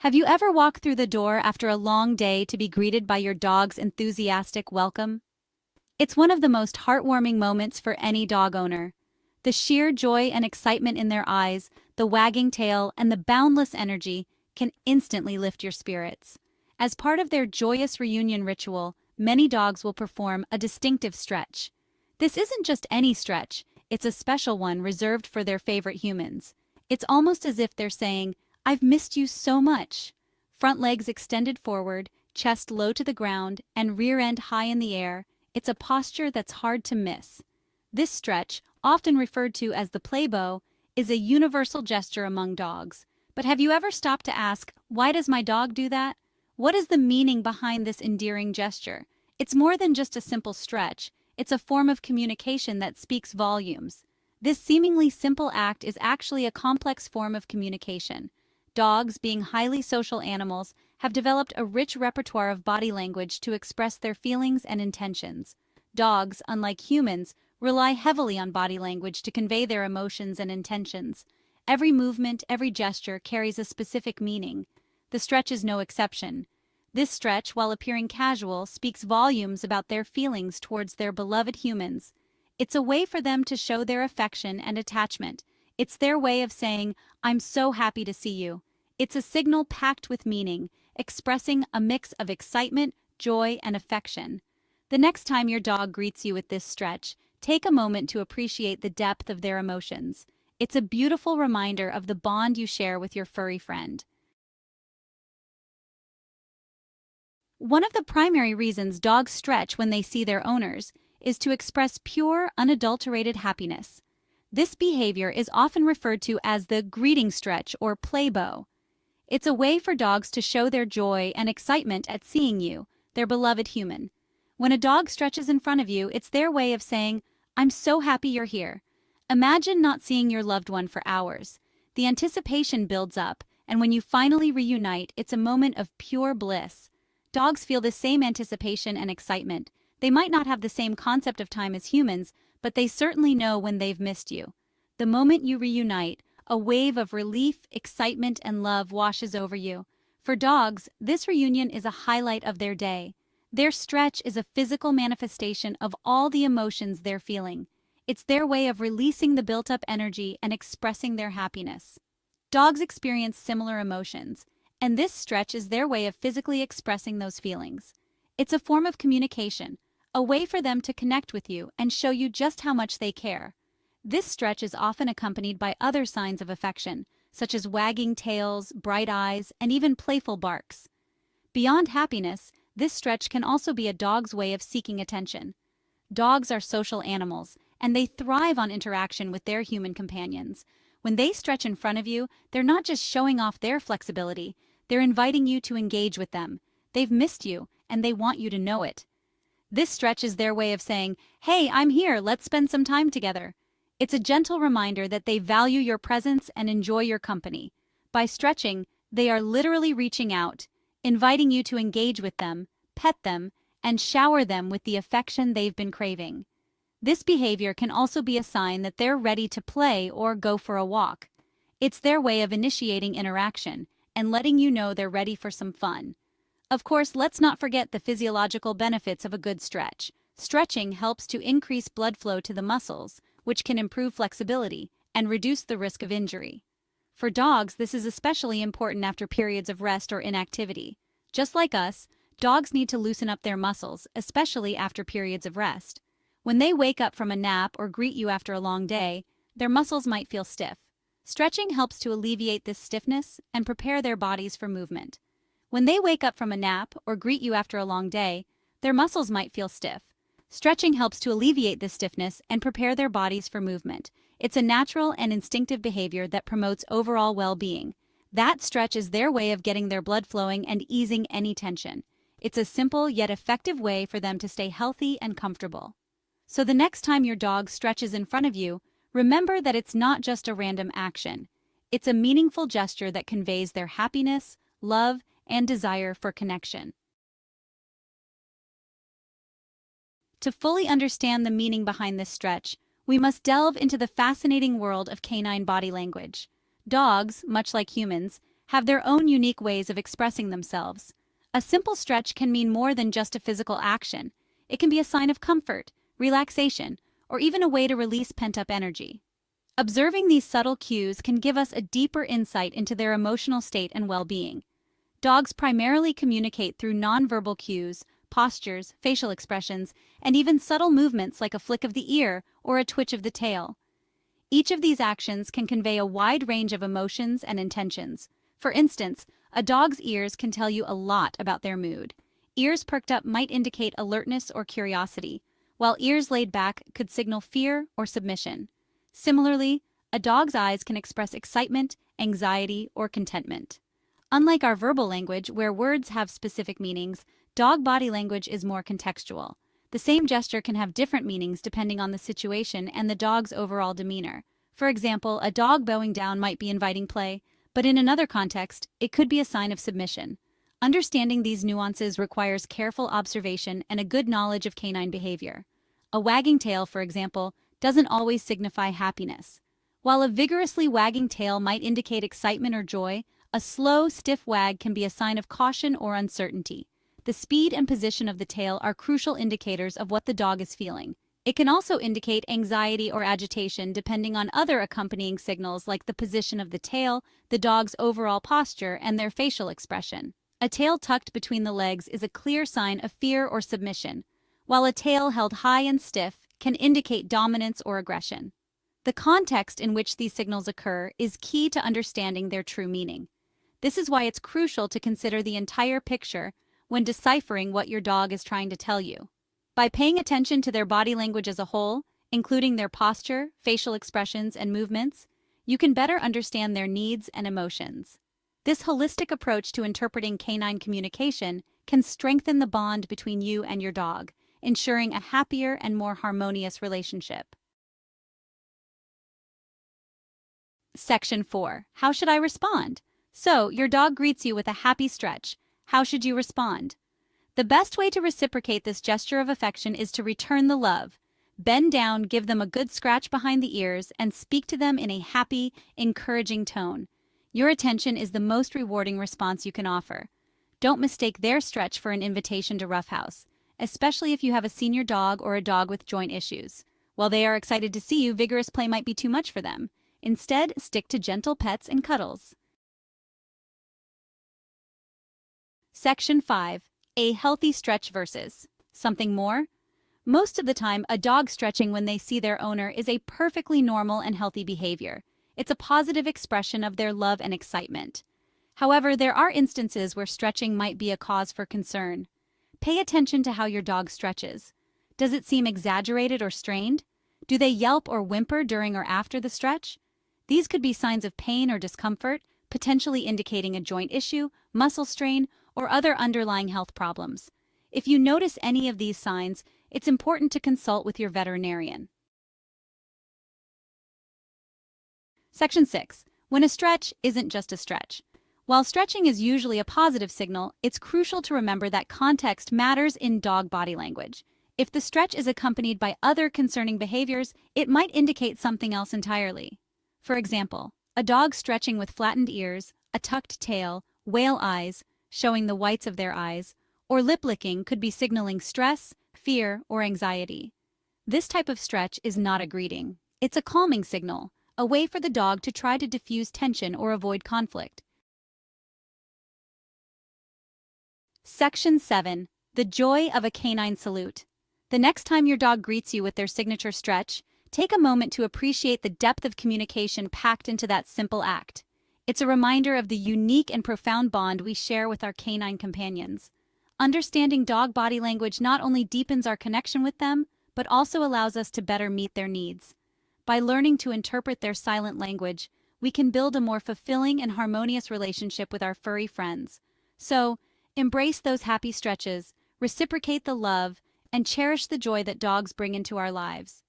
Have you ever walked through the door after a long day to be greeted by your dog's enthusiastic welcome? It's one of the most heartwarming moments for any dog owner. The sheer joy and excitement in their eyes, the wagging tail, and the boundless energy can instantly lift your spirits. As part of their joyous reunion ritual, many dogs will perform a distinctive stretch. This isn't just any stretch, it's a special one reserved for their favorite humans. It's almost as if they're saying, "I've missed you so much." Front legs extended forward, chest low to the ground, and rear end high in the air. It's a posture that's hard to miss. This stretch, often referred to as the play bow, is a universal gesture among dogs. But have you ever stopped to ask, why does my dog do that? What is the meaning behind this endearing gesture? It's more than just a simple stretch. It's a form of communication that speaks volumes. This seemingly simple act is actually a complex form of communication. Dogs, being highly social animals, have developed a rich repertoire of body language to express their feelings and intentions. Dogs, unlike humans, rely heavily on body language to convey their emotions and intentions. Every movement, every gesture carries a specific meaning. The stretch is no exception. This stretch, while appearing casual, speaks volumes about their feelings towards their beloved humans. It's a way for them to show their affection and attachment. It's their way of saying, "I'm so happy to see you." It's a signal packed with meaning, expressing a mix of excitement, joy, and affection. The next time your dog greets you with this stretch, take a moment to appreciate the depth of their emotions. It's a beautiful reminder of the bond you share with your furry friend. One of the primary reasons dogs stretch when they see their owners is to express pure, unadulterated happiness. This behavior is often referred to as the greeting stretch or play bow. It's a way for dogs to show their joy and excitement at seeing you, their beloved human. When a dog stretches in front of you, it's their way of saying, "I'm so happy you're here." Imagine not seeing your loved one for hours. The anticipation builds up, and when you finally reunite, it's a moment of pure bliss. Dogs feel the same anticipation and excitement. They might not have the same concept of time as humans, but they certainly know when they've missed you. The moment you reunite, a wave of relief, excitement, and love washes over you. For dogs, this reunion is a highlight of their day. Their stretch is a physical manifestation of all the emotions they're feeling. It's their way of releasing the built-up energy and expressing their happiness. Dogs experience similar emotions, and this stretch is their way of physically expressing those feelings. It's a form of communication, a way for them to connect with you and show you just how much they care. This stretch is often accompanied by other signs of affection, such as wagging tails, bright eyes, and even playful barks. Beyond happiness, this stretch can also be a dog's way of seeking attention. Dogs are social animals, and they thrive on interaction with their human companions. When they stretch in front of you, they're not just showing off their flexibility, they're inviting you to engage with them. They've missed you, and they want you to know it. This stretch is their way of saying, "Hey, I'm here, let's spend some time together." It's a gentle reminder that they value your presence and enjoy your company. By stretching, they are literally reaching out, inviting you to engage with them, pet them, and shower them with the affection they've been craving. This behavior can also be a sign that they're ready to play or go for a walk. It's their way of initiating interaction and letting you know they're ready for some fun. Of course, let's not forget the physiological benefits of a good stretch. Stretching helps to increase blood flow to the muscles, which can improve flexibility and reduce the risk of injury. For dogs, this is especially important after periods of rest or inactivity. Just like us, dogs need to loosen up their muscles, especially after periods of rest. When they wake up from a nap or greet you after a long day, their muscles might feel stiff. Stretching helps to alleviate this stiffness and prepare their bodies for movement. When they wake up from a nap or greet you after a long day, their muscles might feel stiff. Stretching helps to alleviate this stiffness and prepare their bodies for movement. It's a natural and instinctive behavior that promotes overall well-being. That stretch is their way of getting their blood flowing and easing any tension. It's a simple yet effective way for them to stay healthy and comfortable. So the next time your dog stretches in front of you, remember that it's not just a random action. It's a meaningful gesture that conveys their happiness, love, and desire for connection. To fully understand the meaning behind this stretch, we must delve into the fascinating world of canine body language. Dogs, much like humans, have their own unique ways of expressing themselves. A simple stretch can mean more than just a physical action. It can be a sign of comfort, relaxation, or even a way to release pent-up energy. Observing these subtle cues can give us a deeper insight into their emotional state and well-being. Dogs primarily communicate through nonverbal cues, postures, facial expressions, and even subtle movements like a flick of the ear or a twitch of the tail. Each of these actions can convey a wide range of emotions and intentions. For instance, a dog's ears can tell you a lot about their mood. Ears perked up might indicate alertness or curiosity, while ears laid back could signal fear or submission. Similarly, a dog's eyes can express excitement, anxiety, or contentment. Unlike our verbal language, where words have specific meanings, dog body language is more contextual. The same gesture can have different meanings depending on the situation and the dog's overall demeanor. For example, a dog bowing down might be inviting play, but in another context, it could be a sign of submission. Understanding these nuances requires careful observation and a good knowledge of canine behavior. A wagging tail, for example, doesn't always signify happiness. While a vigorously wagging tail might indicate excitement or joy, a slow, stiff wag can be a sign of caution or uncertainty. The speed and position of the tail are crucial indicators of what the dog is feeling. It can also indicate anxiety or agitation depending on other accompanying signals like the position of the tail, the dog's overall posture, and their facial expression. A tail tucked between the legs is a clear sign of fear or submission, while a tail held high and stiff can indicate dominance or aggression. The context in which these signals occur is key to understanding their true meaning. This is why it's crucial to consider the entire picture when deciphering what your dog is trying to tell you. By paying attention to their body language as a whole, including their posture, facial expressions, and movements, you can better understand their needs and emotions. This holistic approach to interpreting canine communication can strengthen the bond between you and your dog, ensuring a happier and more harmonious relationship. Section 4. How should I respond? So, your dog greets you with a happy stretch. How should you respond? The best way to reciprocate this gesture of affection is to return the love. Bend down, give them a good scratch behind the ears, and speak to them in a happy, encouraging tone. Your attention is the most rewarding response you can offer. Don't mistake their stretch for an invitation to roughhouse, especially if you have a senior dog or a dog with joint issues. While they are excited to see you, vigorous play might be too much for them. Instead, stick to gentle pets and cuddles. Section 5. A healthy stretch versus something more. Most of the time, a dog stretching when they see their owner is a perfectly normal and healthy behavior. It's a positive expression of their love and excitement. However, there are instances where stretching might be a cause for concern. Pay attention to how your dog stretches. Does it seem exaggerated or strained? Do they yelp or whimper during or after the stretch? These could be signs of pain or discomfort, potentially indicating a joint issue, muscle strain, or other underlying health problems. If you notice any of these signs, it's important to consult with your veterinarian. Section 6. When a stretch isn't just a stretch. While stretching is usually a positive signal, it's crucial to remember that context matters in dog body language. If the stretch is accompanied by other concerning behaviors, it might indicate something else entirely. For example, a dog stretching with flattened ears, a tucked tail, whale eyes, showing the whites of their eyes, or lip licking could be signaling stress, fear, or anxiety. This type of stretch is not a greeting. It's a calming signal, a way for the dog to try to diffuse tension or avoid conflict. Section 7. The joy of a canine salute. The next time your dog greets you with their signature stretch, take a moment to appreciate the depth of communication packed into that simple act. It's a reminder of the unique and profound bond we share with our canine companions. Understanding dog body language not only deepens our connection with them, but also allows us to better meet their needs. By learning to interpret their silent language, we can build a more fulfilling and harmonious relationship with our furry friends. So, embrace those happy stretches, reciprocate the love, and cherish the joy that dogs bring into our lives.